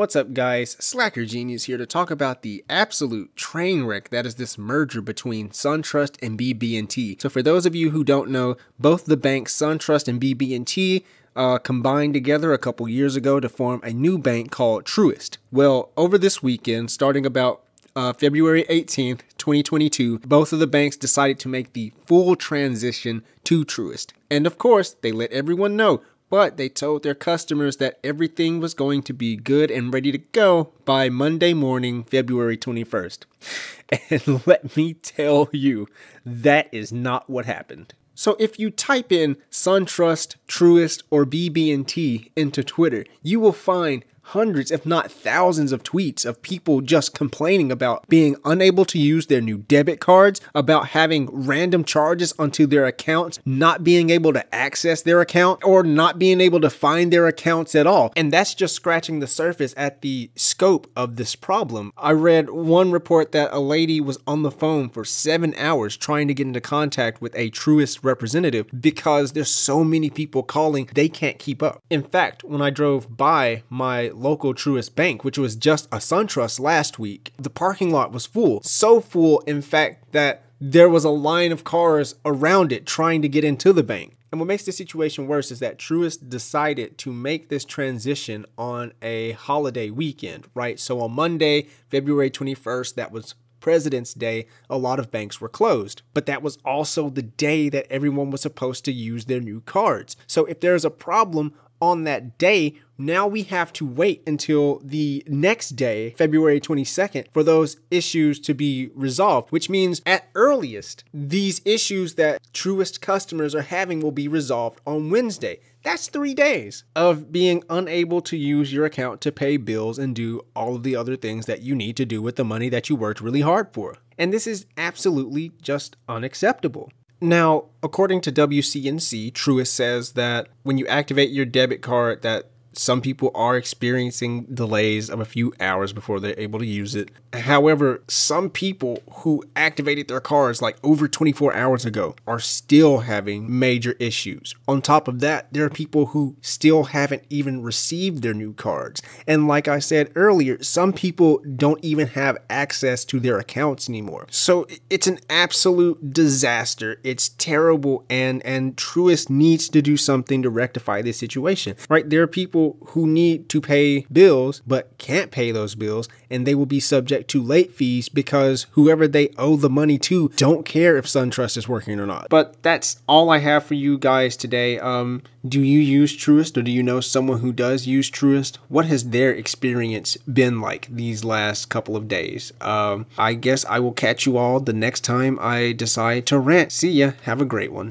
What's up, guys? Slacker Genius here to talk about the absolute train wreck that is this merger between Suntrust and BB&T. So for those of you who don't know, both the banks Suntrust and BB&T combined together a couple years ago to form a new bank called Truist. Well, over this weekend, starting about February 18th, 2022, both of the banks decided to make the full transition to Truist. And of course, they let everyone know, but they told their customers that everything was going to be good and ready to go by Monday morning, February 21st. And let me tell you, that is not what happened. So if you type in Suntrust, Truist, or BB&T into Twitter, you will find hundreds, if not thousands of tweets of people just complaining about being unable to use their new debit cards, about having random charges onto their accounts, not being able to access their account, or not being able to find their accounts at all. And that's just scratching the surface at the scope of this problem. I read one report that a lady was on the phone for 7 hours trying to get into contact with a Truist representative because there's so many people calling, they can't keep up. In fact, when I drove by my local Truist bank, which was just a Suntrust last week, the parking lot was full. So full, in fact, that there was a line of cars around it trying to get into the bank. And what makes the situation worse is that Truist decided to make this transition on a holiday weekend, right? So on Monday, February 21st, that was President's Day, a lot of banks were closed. But that was also the day that everyone was supposed to use their new cards. So if there's a problem on that day, now we have to wait until the next day, February 22nd, for those issues to be resolved, which means at earliest, these issues that Truist customers are having will be resolved on Wednesday. That's 3 days of being unable to use your account to pay bills and do all of the other things that you need to do with the money that you worked really hard for. And this is absolutely just unacceptable. Now, according to WCNC, Truist says that when you activate your debit card, that some people are experiencing delays of a few hours before they're able to use it. However, some people who activated their cards like over 24 hours ago are still having major issues. On top of that, there are people who still haven't even received their new cards. And like I said earlier, some people don't even have access to their accounts anymore. So it's an absolute disaster. It's terrible, and Truist needs to do something to rectify this situation, right? There are people who need to pay bills but can't pay those bills, and they will be subject to late fees because whoever they owe the money to don't care if Suntrust is working or not. But that's all I have for you guys today. Do you use Truist, or do you know someone who does use Truist? What has their experience been like these last couple of days? I guess I will catch you all the next time I decide to rant. See ya. Have a great one.